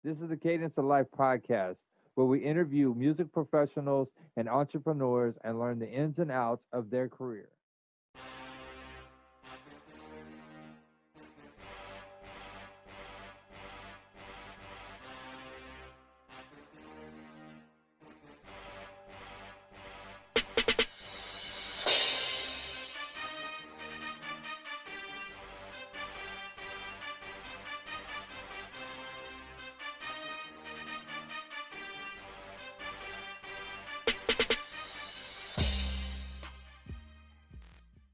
This is the Cadence of Life podcast, where we interview music professionals and entrepreneurs and learn the ins and outs of their career.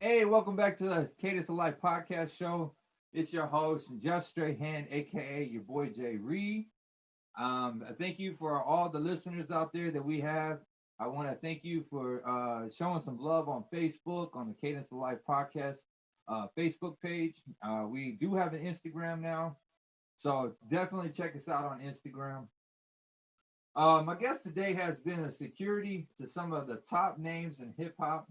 Hey, welcome back to the Cadence of Life podcast show. It's your host, Jeff Strahan, aka your boy Jay Reed. Thank you for all the listeners out there that we have. I want to thank you for showing some love on Facebook on the Cadence of Life podcast Facebook page. We do have an Instagram now, so definitely check us out on Instagram. My guest today has been a security to some of the top names in hip hop,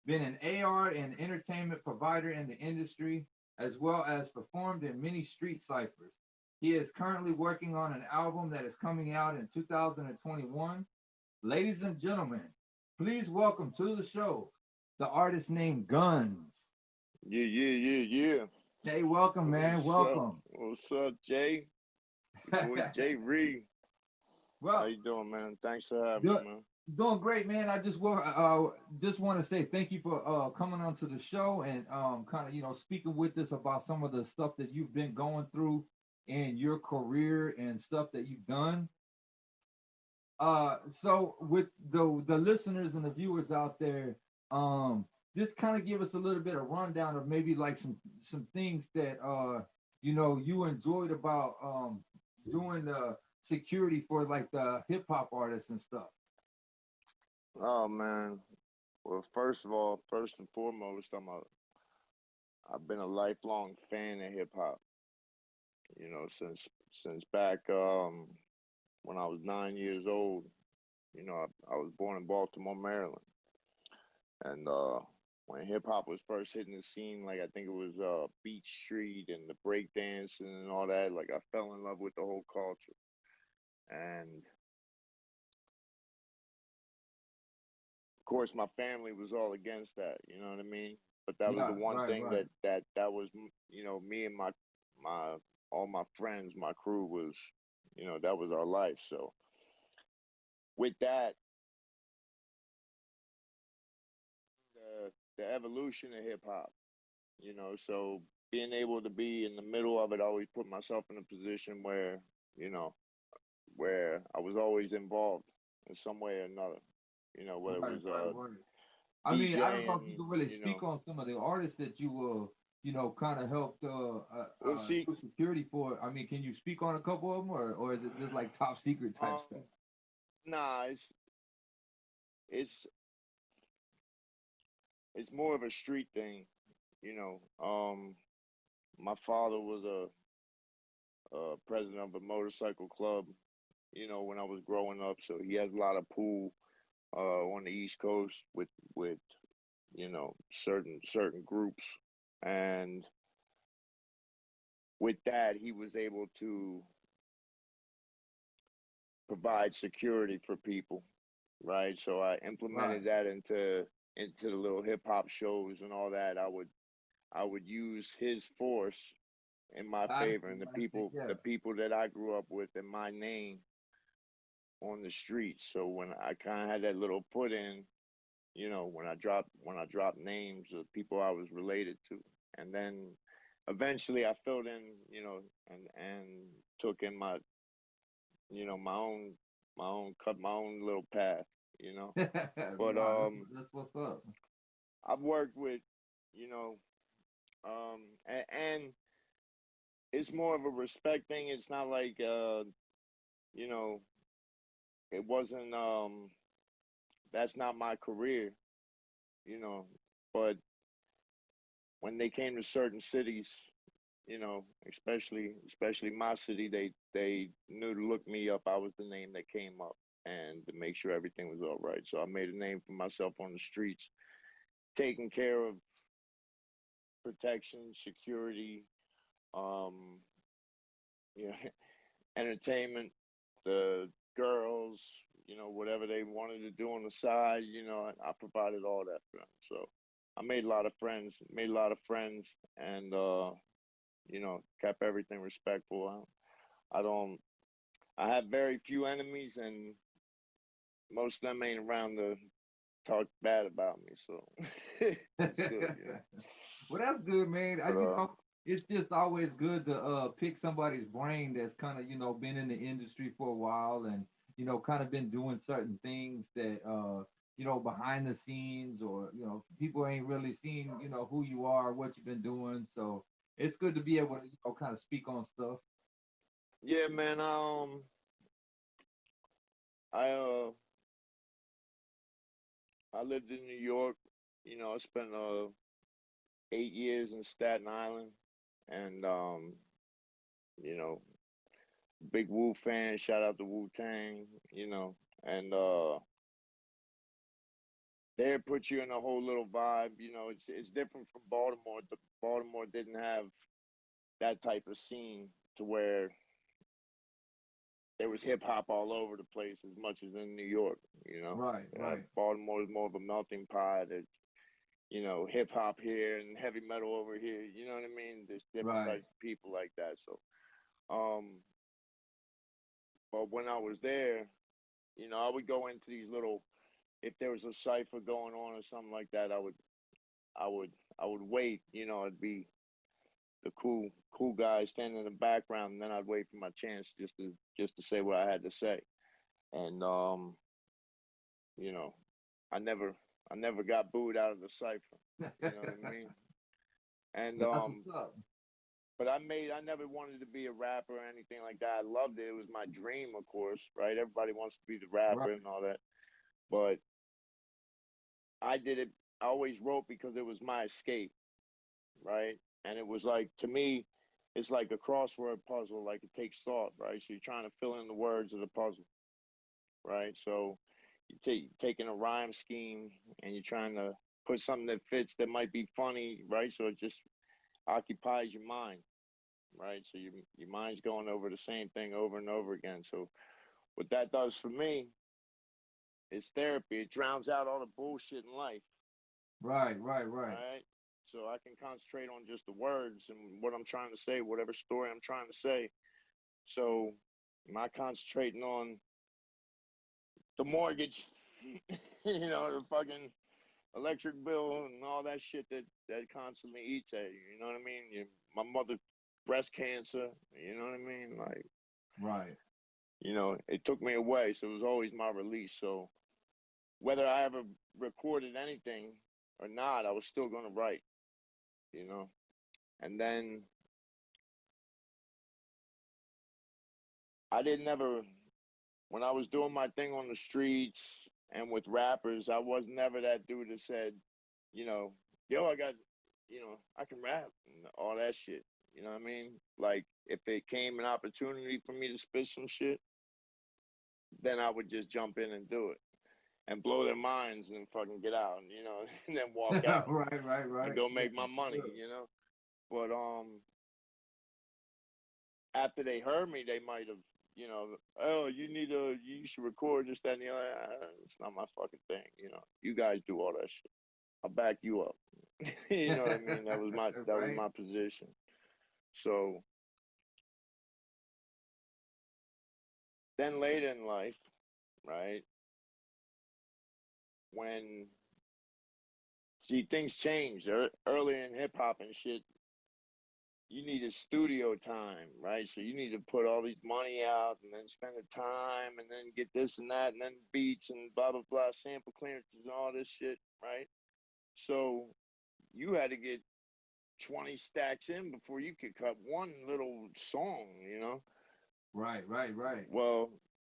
been an AR and entertainment provider in the industry, as well as performed in many street ciphers. He is currently working on an album that is coming out in 2021. Ladies and gentlemen, please welcome to the show the artist named GUNNZ. Yeah. Hey, welcome, man. What's up? Welcome. What's up, Jay? Your boy Jay Reed. How Well, you doing, man? Thanks for having me, do, man. doing great, man. I just want to say thank you for coming onto the show and kind of speaking with us about some of the stuff that you've been going through in your career and stuff that you've done. So with the listeners and the viewers out there, just kind of give us a little bit of rundown of maybe like some things that you enjoyed about doing the security for like the hip hop artists and stuff. Oh man. Well, first of all, first and foremost, I've been a lifelong fan of hip hop. Since back when I was 9 years old. I was born in Baltimore, Maryland, and when hip hop was first hitting the scene, like I think it was Beach Street and the breakdancing and all that. Like I fell in love with the whole culture, and of course my family was all against that. You know what I mean? But that was the Yeah, one right, thing right. that was me and my all my friends, my crew was that was our life. So with that, the evolution of hip hop. So being able to be in the middle of it, I always put myself in a position where you know where I was always involved in some way or another. Whether it Right, was right, right. I mean, I don't know if you DJing. can really speak on some of the artists that you kind of helped Well, see, do security for. I mean, can you speak on a couple of them, or is it just like top secret type stuff? um, nah, it's it's more of a street thing. You know, my father was a president of a motorcycle club. When I was growing up, so he has a lot of pool on the East Coast with certain groups, and with that, he was able to provide security for people, right? So I Right. implemented that into the little hip hop shows and all that. I would use his force in my I favor, see. and the I see. people Yeah. the people that I grew up with in my name on the streets. So when I kind of had that little put in, when I dropped names of people I was related to, and then eventually I filled in, and took in my own little path, you know. But Nah, that's what's up. I've worked with, you know, and it's more of a respect thing. It's not like you know, it wasn't that's not my career, you know. But when they came to certain cities, especially my city, they knew to look me up. I was the name that came up, and to make sure everything was all right. So I made a name for myself on the streets, taking care of protection, security, um, yeah, entertainment, the girls, whatever they wanted to do on the side, I provided all that for them. So I made a lot of friends, and kept everything respectful. I don't. I have very few enemies, and most of them ain't around to talk bad about me. So it's good. Well, that's good, man. But It's just always good to pick somebody's brain that's kind of been in the industry for a while and kind of been doing certain things that behind the scenes or people ain't really seen who you are, what you've been doing. So it's good to be able to kind of speak on stuff. yeah, man. I I lived in New York. I spent 8 years in Staten Island, and you know, big Wu fan. Shout out to Wu Tang. And they put you in a whole little vibe. It's different from Baltimore. Baltimore didn't have that type of scene to where there was hip hop all over the place as much as in New York. Right, right, Baltimore is more of a melting pot. That hip hop here and heavy metal over here. You know what I mean? There's different right. types of people like that. So, but when I was there, I would go into these little. If there was a cipher going on or something like that, I would, I would wait. It'd be the cool guy standing in the background, and then I'd wait for my chance just to say what I had to say. And you know, I never I never got booed out of the cipher. You know what I mean? And That's what's up. but I never wanted to be a rapper or anything like that. I loved it. It was my dream, of course, right? Everybody wants to be the Right, rapper and all that. But I did it. I always wrote because it was my escape, right? And it was like, to me, it's like a crossword puzzle. Like, it takes thought, right? So you're trying to fill in the words of the puzzle, right? So you taking a rhyme scheme and you're trying to put something that fits that might be funny, right? So it just occupies your mind, right? So your mind's going over the same thing over and over again. So what that does for me is therapy. It drowns out all the bullshit in life, right, right, right. right? So I can concentrate on just the words and what I'm trying to say, whatever story I'm trying to say. So am I concentrating on the mortgage, the fucking electric bill and all that shit that constantly eats at you. You know what I mean? My mother, breast cancer. You know what I mean? Like, Right. it took me away, so it was always my release. So whether I ever recorded anything or not, I was still gonna write. You know, and then I didn't ever when I was doing my thing on the streets and with rappers, I was never that dude that said, you know, yo, I got, I can rap and all that shit. You know what I mean? Like, if it came an opportunity for me to spit some shit, then I would just jump in and do it and blow their minds and fucking get out, and then walk out Right, right, and right. go Yeah, make my money, sure. But after they heard me, they might have, oh, you should record this, that, and the other. It's not my fucking thing, You guys do all that shit. I'll back you up. You know what I mean? That was Right. my position. So then later in life, right, when see things changed earlier in hip hop and shit, you needed studio time, right? So you need to put all these money out and then spend the time and then get this and that and then beats and blah blah blah, sample clearances and all this shit, right? So you had to get 20 stacks in before you could cut one little song. Right, right, right. Well,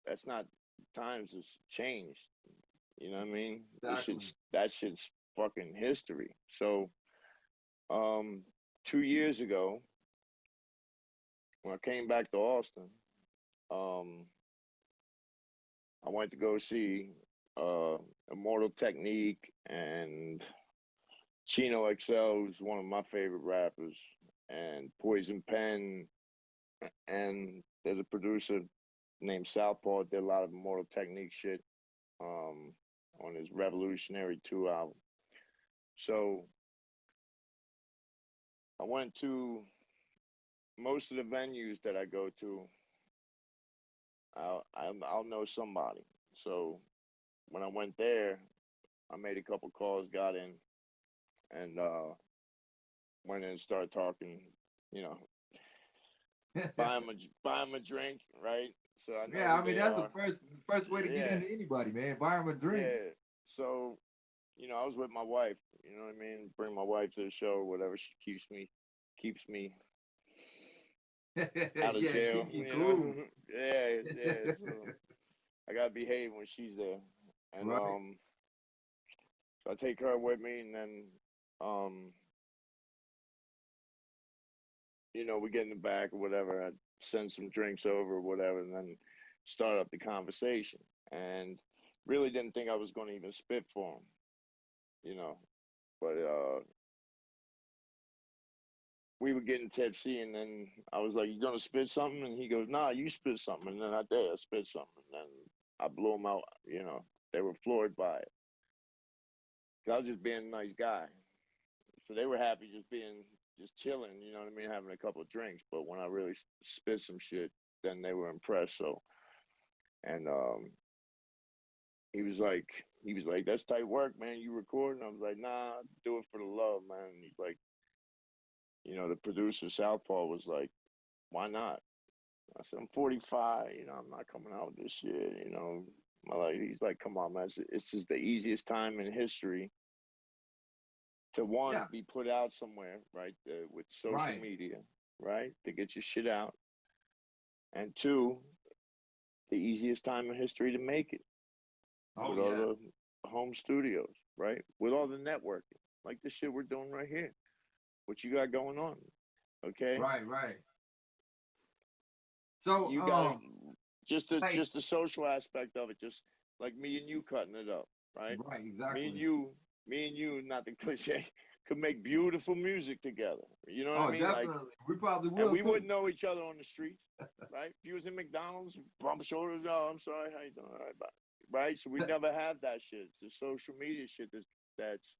that's not times has changed. You know what I mean? Exactly. That shit's fucking history. So, um, 2 years ago, when I came back to Austin, um, I went to go see uh, Immortal Technique and Chino XL, who's one of my favorite rappers, and Poison Pen, and there's a producer named Southpaw, did a lot of Immortal Technique shit um, on his Revolutionary 2 album. So I went to most of the venues that I go to. I'll know somebody. So when I went there, I made a couple calls, got in, and went in and started talking. You know, buy 'em a drink, right? So I know Yeah, who I mean they that's the are. first way to get Yeah, into anybody, man. Buy them a drink. yeah. So I was with my wife. You know what I mean? Bring my wife to the show, whatever. She keeps me out of Yeah, jail. keep you cool. Yeah, yeah. So I gotta behave when she's there, and Right. so I take her with me, and then um, we get in the back or whatever. I send some drinks over or whatever, and then start up the conversation. And really didn't think I was going to even spit for him, you know. But we were getting tipsy, and then I was like, "You gonna spit something?" And he goes, "Nah, you spit something." And then I did. I spit something, and then I blew them out. They were floored by it. 'Cause I was just being a nice guy, so they were happy just chilling. You know what I mean, having a couple of drinks. But when I really spit some shit, then they were impressed. So, and he was like, "That's tight work, man. You recording?" I was like, "Nah, I do it for the love, man." And he's like, the producer Southpaw was like, "Why not?" I said, "I'm 45. I'm not coming out with this shit. He's like, "Come on, man. It's just the easiest time in history to one Yeah. be put out somewhere, right? With social Right. media, right? To get your shit out, and two, the easiest time in history to make it Oh with all yeah. the home studios, right? With all the networking, like the shit we're doing right here. What you got going on? Okay, Right. Right. So you got just the like just the social aspect of it, just like me and you cutting it up, right? right, Me and exactly. you, me and you, not the cliche, could make beautiful music together. You know what I Oh, mean? Like, definitely. We probably and will we too. wouldn't know each other on the streets, right? If you was in McDonald's, bump shoulders. Oh, I'm sorry, how you doing? All right, bye. Right? So we never have that shit. It's the social media shit that's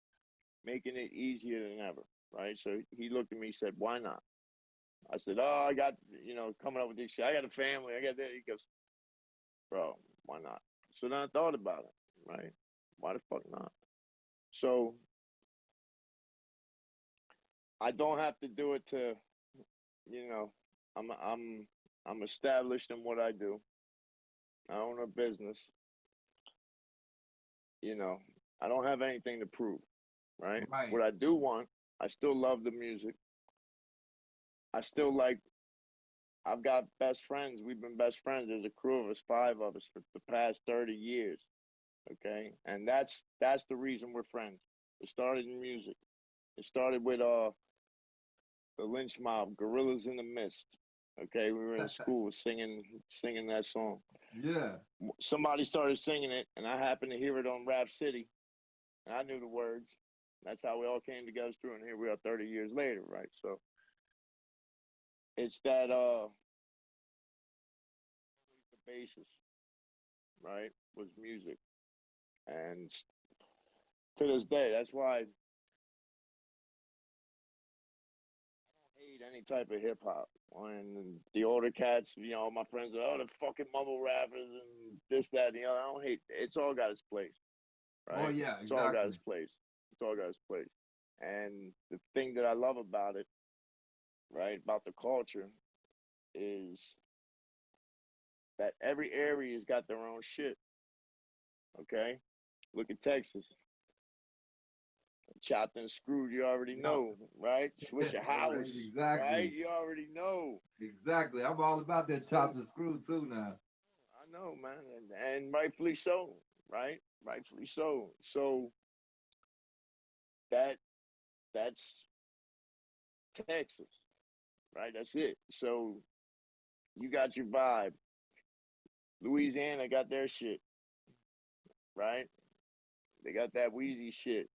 making it easier than ever, right? So he looked at me, said, "Why not?" I said, "Oh, I got coming up with this shit. I got a family. I got that." He goes, "Bro, why not?" So then I thought about it, right? Why the fuck not? So I don't have to do it to, you know, I'm established in what I do. I own a business. You know, I don't have anything to prove, right? Right. What I do want, I still love the music. I still like. I've got best friends. We've been best friends. There's a crew of us, 5 of us, for the past 30 years. Okay, and that's the reason we're friends. It started in music. It started with the Lynch Mob, Gorillas in the Mist. Okay, we were in school singing that song. Yeah. Somebody started singing it, and I happened to hear it on Rap City, and I knew the words. That's how we all came together through, and here we are 30 years later, right? So it's that the basis, right, was music, and to this day, that's why I don't hate any type of hip hop. When the older cats, my friends are, oh, the fucking mumble rappers and this, that, and the other. I don't hate. It's all got its place, Oh right? yeah, It's all got exactly. its place. It's all got its place. And the thing that I love about it, right, about the culture, is that every area's got their own shit. Okay, look at Texas, chopped and screwed. You already Yeah. know, right? Swisher Right, House, right? exactly. You already know. Exactly. I'm all about that So chopped and screw too now. I know, man, and rightfully so, right? Rightfully so. So that that's Texas, right? That's it. So you got your vibe. Louisiana got their shit, right? They got that Wheezy shit.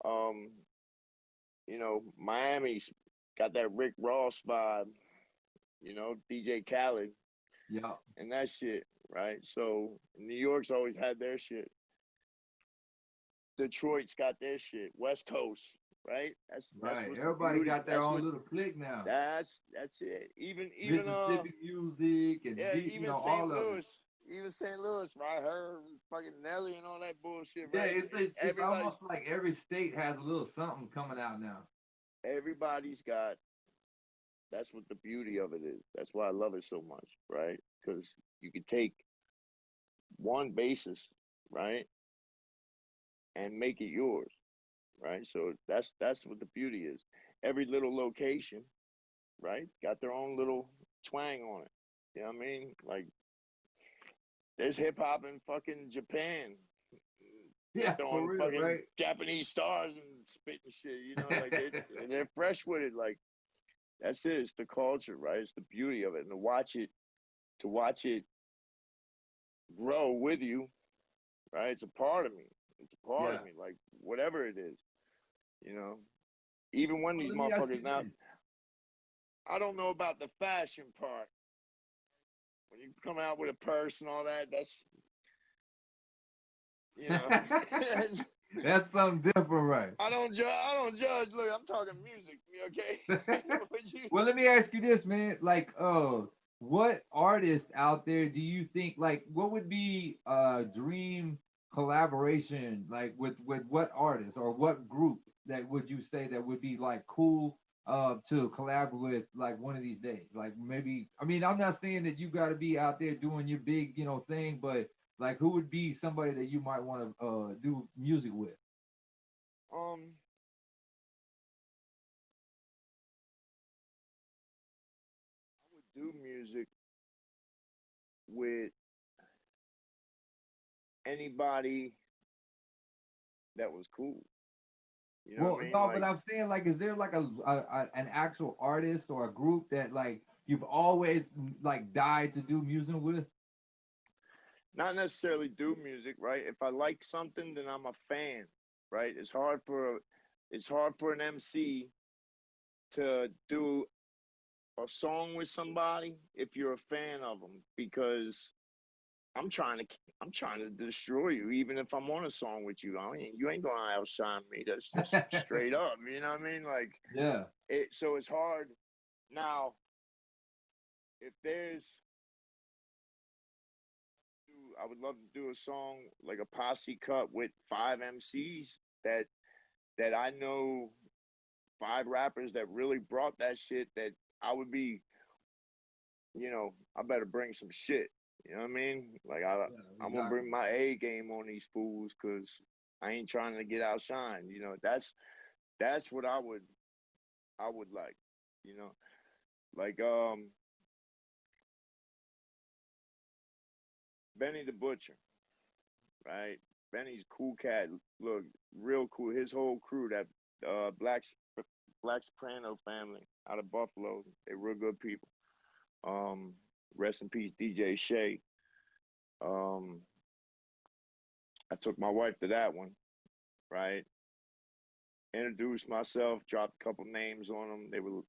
Um, Miami's got that Rick Ross vibe. DJ Khaled Yeah. and that shit, right? So New York's always had their shit. Detroit's got their shit. West Coast, right? That's Right. what's the Everybody beauty. got their That's own what little clique now. that's it. Even Mississippi music and yeah, deep, even St. all of it. Louis. Even St. Louis, right? Her fucking Nelly and all that bullshit, Yeah, right? it's almost like every state has a little something coming out now. Everybody's got. That's what the beauty of it is. That's why I love it so much, right? Because you can take one basis, right, and make it yours, right? So that's what the beauty is. Every little location, right, got their own little twang on it. You know what I mean? Like there's hip hop in fucking Japan. They're Yeah, for throwing real, fucking right? Japanese stars and spitting shit. Like they're fresh with it. Like that's it. It's the culture, right? It's the beauty of it, and to watch it grow with you, right? It's a part of me. It's a part Yeah. of me. Like whatever it is, you know. Even when Well, these let me ask you motherfuckers now, this. I don't know about the fashion part. When you come out with a purse and all that, that's you know. That's something different, right? I don't judge. I don't judge. Look, I'm talking music. Okay. Well, let me ask you this, man. Like, what artist out there do you think, like, what would be a dream collaboration, like, with what artist or what group that would you say that would be like cool to collaborate with, like, one of these days? Like, maybe, I mean, I'm not saying that you got to be out there doing your big, thing, but like, who would be somebody that you might want to do music with? um, I would do music with anybody that was cool. You know what Well, I mean? no, but Like I'm saying, like, is there like an actual artist or a group that like you've always like died to do music with? not necessarily do music, right? If I like something, then I'm a fan, right? It's hard for an MC to do a song with somebody if you're a fan of them because I'm trying to destroy you even if I'm on a song with you. I mean, you ain't gonna outshine me. That's just straight up. You know what I mean? Like Yeah, so it's hard. Now, if there's I would love to do a song like a posse cut with 5 MCs that I know, 5 rappers that really brought that shit, that I would be, I better bring some shit. You know what I mean? Like yeah, I'm gonna bring exactly. my A game on these fools because I ain't trying to get outshined. That's what I would like. You know, like Benny the Butcher, right? Benny's cool cat. Look, real cool. His whole crew, that Black Soprano family out of Buffalo, they're real good people. Um, Rest in peace, DJ Shay. Um, I took my wife to that one, right? Introduced myself, dropped a couple names on them. They were,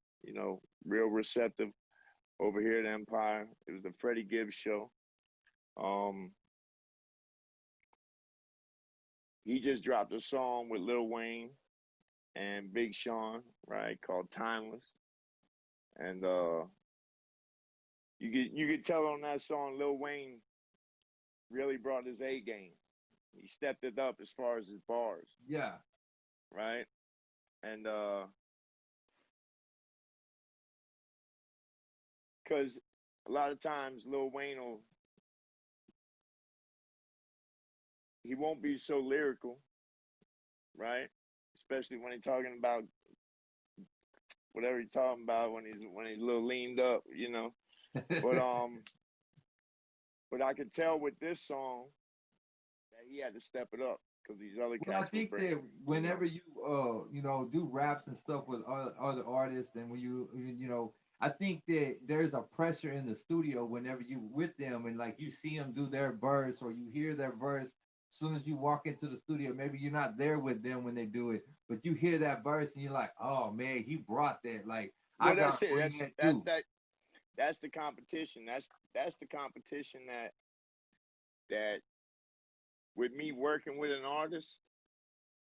real receptive over here at Empire. It was the Freddie Gibbs show. Um, he just dropped a song with Lil Wayne and Big Sean, right, called Timeless. And you could tell on that song Lil Wayne really brought his A game. He stepped it up as far as his bars, Yeah, right? And because a lot of times Lil Wayne he won't be so lyrical, right? Especially when he's talking about whatever he's talking about when he's a little leaned up. But but I could tell with this song that he had to step it up because these other well, I cats were think bringing, that whenever you do raps and stuff with other artists, and when I think that there's a pressure in the studio whenever you with them, and like you see them do their verse or you hear their verse. As soon as you walk into the studio, maybe you're not there with them when they do it, but you hear that verse and you're like, oh man, he brought that. Like I well, that's gotta it. bring That's that that's too. that that's the competition. That's the competition that with me working with an artist,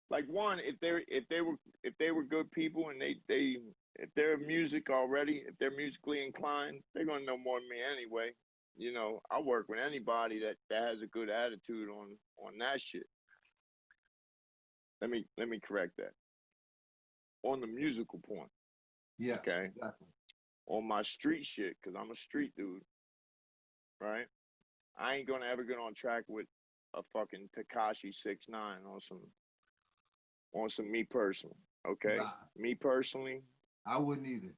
like one, if they were good people and they if they're music already, if they're musically inclined, they're gonna know more than me anyway. You know, I work with anybody that has a good attitude on that shit. Let me correct that. On the musical point, Yeah, okay? exactly. On my street shit, cause I'm a street dude, right? I ain't gonna ever get on track with a fucking Takashi 6 9 on some me personally. Okay? Nah, Me personally, I wouldn't either.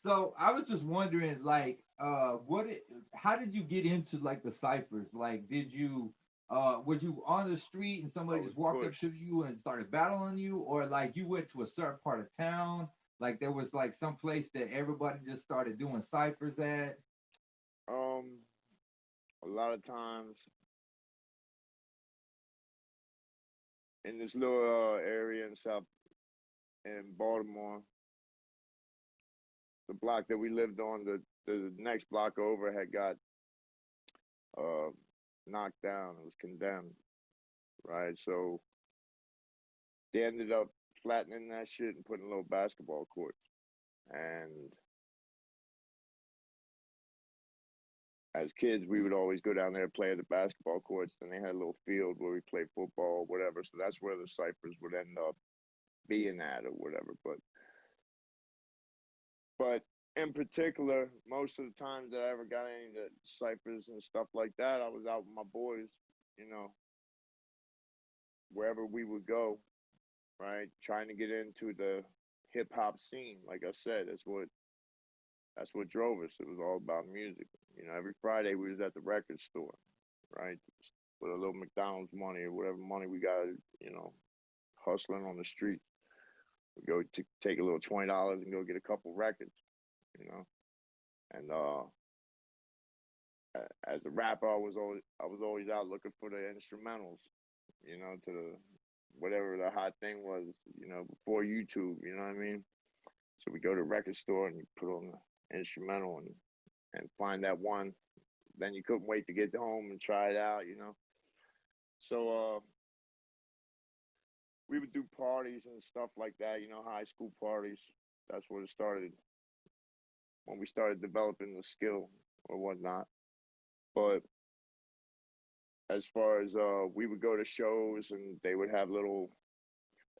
So I was just wondering, like, how did you get into like the ciphers? Like, was you on the street and I somebody was just walked up to pushed. you and started battling you, or like you went to a certain part of town, like there was like some place that everybody just started doing ciphers at? Um, a lot of times in this little area in Baltimore, the block that we lived on, the next block over had got uh knocked down. It was condemned, right? So they ended up flattening that shit and putting little basketball courts. And as kids, we would always go down there and play at the basketball courts. Then they had a little field where we played football or whatever. So that's where the ciphers would end up being at or whatever. But in particular, most of the times that I ever got any of the ciphers and stuff like that, I was out with my boys, you know, wherever we would go, right? Trying to get into the hip hop scene. Like I said, that's what drove us. It was all about music. You know, every Friday we was at the record store, right? With a little McDonald's money or whatever money we got, you know, hustling on the street. We go to take a little $20 and go get a couple records, you know. And as a rapper, I was always out looking for the instrumentals, you know, to the whatever the hot thing was, you know, before YouTube. You know what I mean? So we go to the record store and you put on the instrumental and find that one. Then you couldn't wait to get home and try it out, you know. So we would do parties and stuff like that, you know, high school parties. That's where it started when we started developing the skill or whatnot. But as far as we would go to shows and they would have little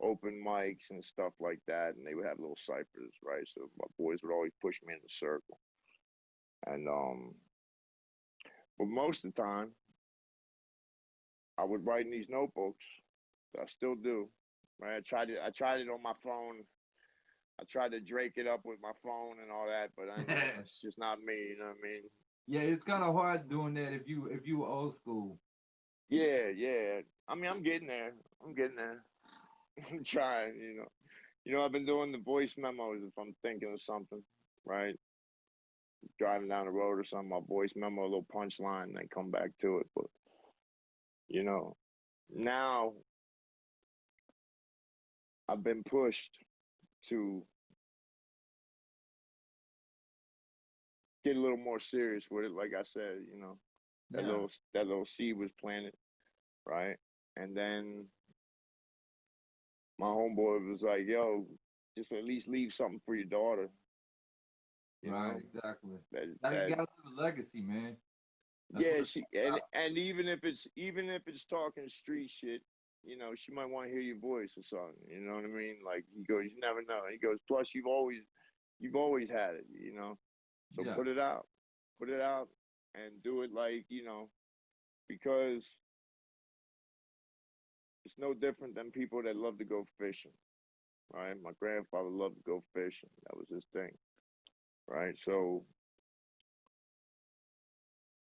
open mics and stuff like that, and they would have little ciphers, right? So my boys would always push me in the circle, and but most of the time I would write in these notebooks. I still do, right? I tried it on my phone. I tried to drake it up with my phone and all that, but it's just not me. You know what I mean? Yeah, it's kind of hard doing that if you were old school. Yeah, yeah. I mean, I'm getting there. I'm getting there. I'm trying. I've been doing the voice memos if I'm thinking of something, right? Driving down the road or something, my voice memo, a little punchline, and then come back to it. But you know, now I've been pushed to get a little more serious with it. Like I said, that Yeah, little seed was planted, right? And then my homeboy was like, "Yo, just at least leave something for your daughter." You right, know exactly. that You that gotta leave a legacy, man. That's what yeah, it's she all and even if it's talking street shit, she might want to hear your voice or something. You know what I mean? Like he goes, you never know. He goes, plus you've always had it. So about. put it out, and do it like because it's no different than people that love to go fishing. Right? My grandfather loved to go fishing. That was his thing. Right? So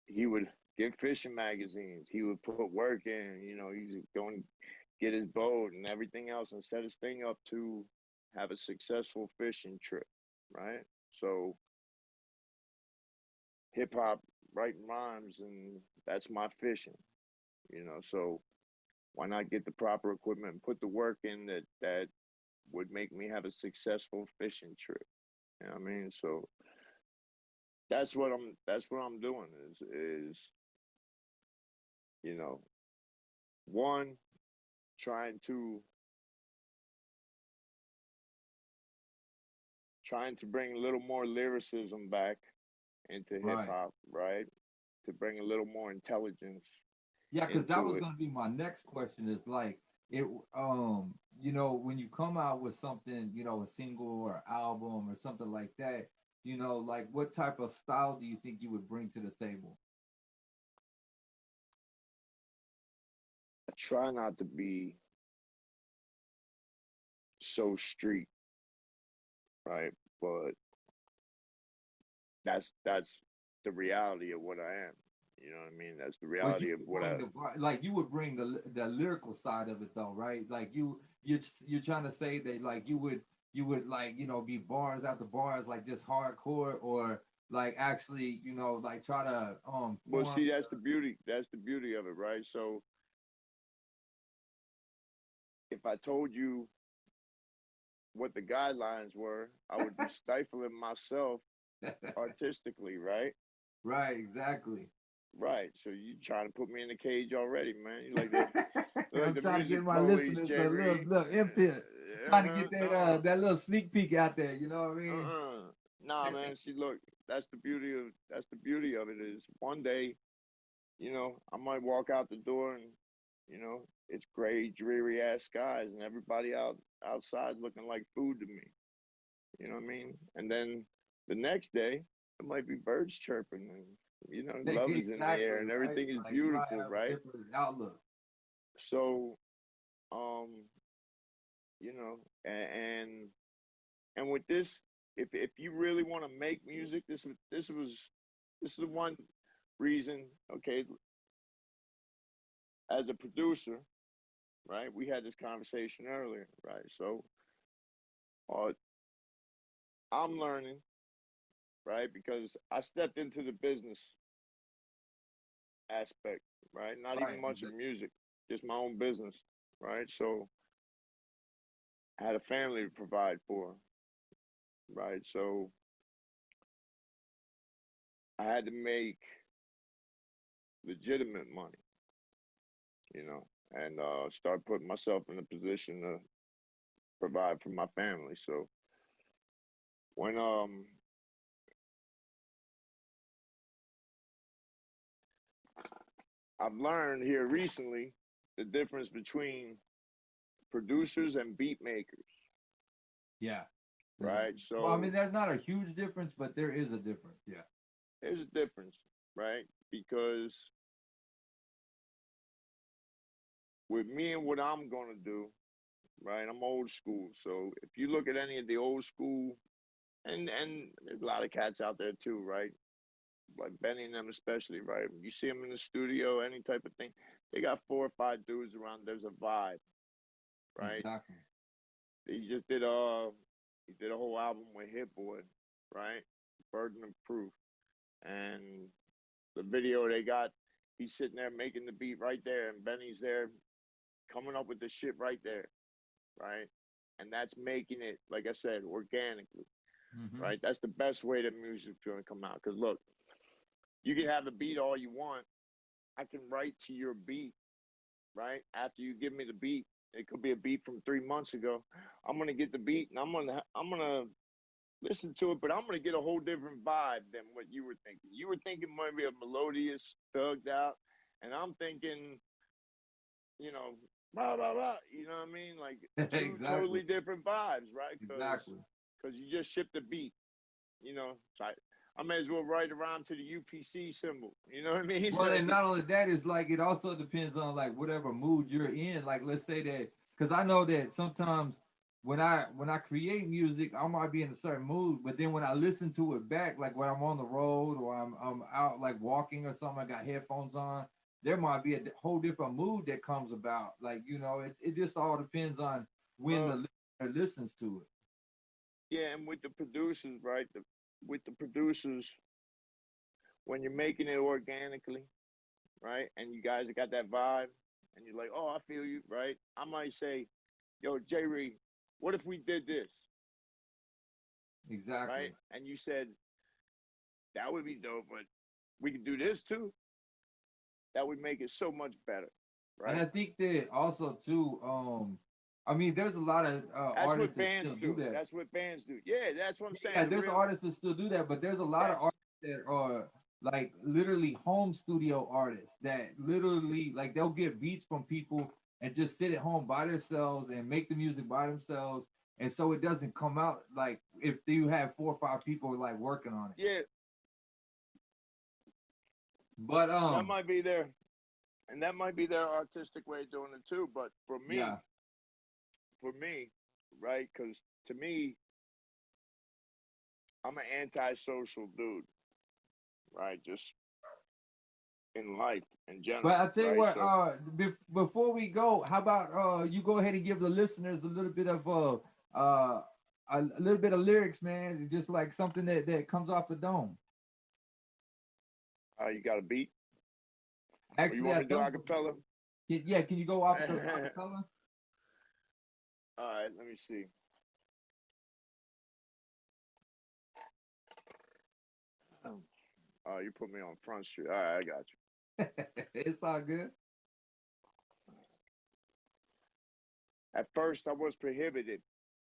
he would get fishing magazines. He would put work in. He's going to get his boat and everything else and set his thing up to have a successful fishing trip. Right? So hip hop, writing rhymes, and that's my fishing. So why not get the proper equipment and put the work in that would make me have a successful fishing trip? You know what I mean? So that's what I'm doing is you know one trying to bring a little more lyricism back into hip Right. hop, right? To bring a little more intelligence Yeah, because that into was it. gonna be my next question. Is like it, when you come out with something, a single or album or something like that, like what type of style do you think you would bring to the table? I try not to be so street, right? But that's the reality of what I am. You know what I mean? That's the But you reality of would what bring I. like you would bring the lyrical side of it though, right? Like you're trying to say that like you would like be bars after bars like just hardcore or like actually like try to Well, form. see, that's the beauty. That's the beauty of it, right? So if I told you what the guidelines were, I would be stifling myself artistically, right? Right, exactly. Right. So you trying to put me in the cage already, man? You like I'm the trying to get music my police, listeners a little Jerry. look input, trying to get No. that little sneak peek out there. You know what I mean? Nah, man. See, look, that's the beauty of it is one day, I might walk out the door and, it's gray, dreary ass skies and everybody outside looking like food to me. You know what I mean? And then the next day, it might be birds chirping and love is in the air Exactly, and right? everything is Like you might beautiful, have a right? different outlook. So, um, and with this, if you really want to make music, this is one reason. Okay, as a producer, right? We had this conversation earlier, right? So, uh, I'm learning, right? Because I stepped into the business aspect, right? Not even Right. much of music, just my own business, right? So I had a family to provide for, right? So I had to make legitimate money, and start putting myself in a position to provide for my family. So when I've learned here recently the difference between producers and beat makers, Yeah. There's right? well, I mean, So there's not a huge difference, but there is a difference. Yeah. there's a difference, right? Because with me and what I'm gonna do, right? I'm old school. So if you look at any of the old school, and there's a lot of cats out there too, right? Like Benny and them especially, right? You see them in the studio, any type of thing, they got 4 or 5 dudes around. There's a vibe, right? Exactly. He just he did a whole album with Hit Boy, right? Burden of Proof, and the video they got, he's sitting there making the beat right there, and Benny's there coming up with the shit right there, right? And that's making it, like I said, organically, Hmm. right? That's the best way that music's gonna come out. Cause look, you can have a beat all you want. I can write to your beat, right? After you give me the beat, it could be a beat from 3 months ago. I'm gonna get the beat and I'm gonna listen to it, but I'm gonna get a whole different vibe than what you were thinking. You were thinking maybe a melodious, thugged out, and I'm thinking, you know, blah blah blah. You know what I mean? Like two Exactly. totally different vibes, right? Exactly. Because you just shipped the beat. So I may as well write around to the UPC symbol. You know what I mean? Well, and not only that, it's like it also depends on like whatever mood you're in. Like let's say that because I know that sometimes when I create music, I might be in a certain mood, but then when I listen to it back, like when I'm on the road or I'm out like walking or something, I got headphones on. There might be a whole different mood that comes about. Like it just all depends on when the well, listener listens to it. yeah, and with the producers, right? With the producers, when you're making it organically, right? And you guys got that vibe, and you're like, oh, I feel you, right? I might say, yo, J. Reed, what if we did this, right? Exactly. And you said, That would be dope, but we could do this too. That would make it so much better, And right? I think that also too, I mean, there's a lot of That's artists what that bands still do do. that. That's what bands do. Yeah, that's what I'm saying. Yeah, The there's real artists that still do that, but there's a lot of that's artists that are like literally home studio artists that literally like they'll get beats from people and just sit at home by themselves and make the music by themselves, and so it doesn't come out like if you have 4 or 5 people like working on it. yeah. But That might be their and that might be their artistic way of doing it too. But yeah, for me, right? Because to me, I'm an antisocial dude, right? Just in life in but general, I tell you right? what, So before we go, how about you go ahead and give the listeners uh a little bit of lyrics, man, just like something that comes off the dome. you got a beat, or you Actually, want I me to do don't. acapella? Yeah, can you go off the acapella? All right, let me see. Oh, you put me on Front Street. All right, I got you. It's all good. At first, I was prohibited,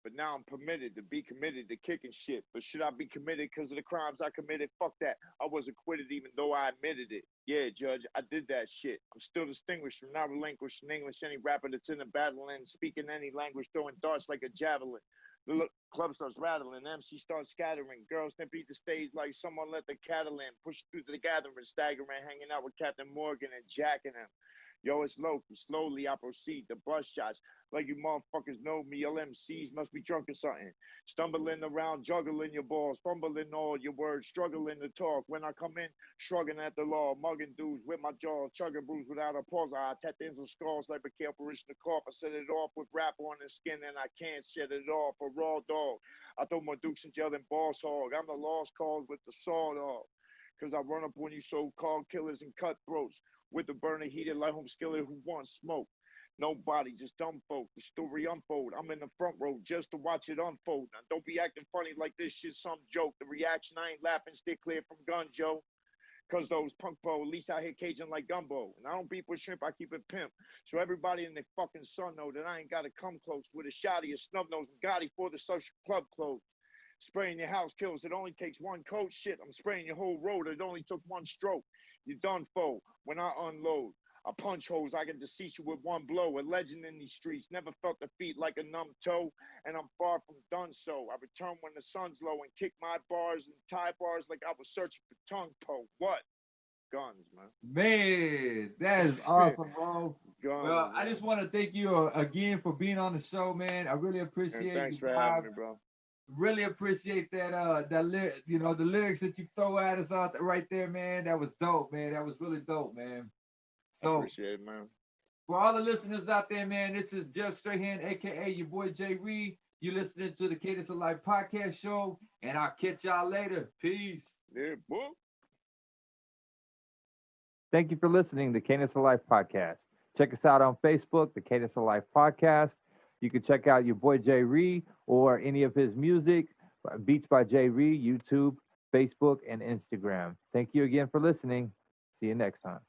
but now I'm permitted to be committed to kicking shit. But should I be committed because of the crimes I committed? Fuck that. I was acquitted even though I admitted it. Yeah, Judge, I did that shit. I'm still distinguished from not relinquishing English. Any rapper that's in a battle and speaking any language, throwing darts like a javelin. The club starts rattling, MC starts scattering. Girls that beat the stage like someone let the cattle in. Push through the gathering, staggering, hanging out with Captain Morgan and jacking him. Yo, it's low. Slowly I proceed. The bus shots, like you motherfuckers know me. LMCs must be drunk or something. Stumbling around, juggling your balls, fumbling all your words, struggling to talk. When I come in, shrugging at the law, mugging dudes with my jaws, chugging brews without a pause. I tap the ends of scars like a careful rich the cough. I set it off with rap on the skin, and I can't shed it off. A raw dog. I throw more dukes in jail than boss hog. I'm the lost cause with the sword off. Cause I run up on you so-called killers and cutthroats with the burner heated like home skillet who wants smoke. Nobody, just dumb folk. The story unfold. I'm in the front row just to watch it unfold. Now don't be acting funny like this shit's some joke. The reaction, I ain't laughing, stay clear from GUNNZ, Joe. Cause those punk po, at least I hit Cajun like gumbo. And I don't beef with shrimp, I keep it pimp. So everybody in the fucking sun know that I ain't gotta come close with a shotty, a snub nose, and Gotti for the social club clothes. Spraying your house kills, it only takes one coat. Shit, I'm spraying your whole road, it only took one stroke. You done foe when I unload. I punch holes, I can deceive you with one blow. A legend in these streets, never felt defeat like a numb toe, and I'm far from done so. I return when the sun's low and kick my bars and tie bars like I was searching for tongue toe. What? GUNNZ, man. Man, that is awesome, bro. Well, GUNNZ, I man. just want to thank you again for being on the show, man. I really And appreciate thanks you, for having vibe. me, bro. Really appreciate the lyrics that you throw at us out right there, man. That was dope, man. That was really dope, man. I So appreciate it, man. for all the listeners out there, man, this is Jeff Strahan, aka your boy Jay Reed. You listening to the Cadence of Life podcast show, and I'll catch y'all later. Peace. Yeah, boy. Thank you for listening to Cadence of Life podcast. Check us out on Facebook, the Cadence of Life podcast. You can check out your boy Jay Ree or any of his music, Beats by Jay Ree, YouTube, Facebook, and Instagram. Thank you again for listening. See you next time.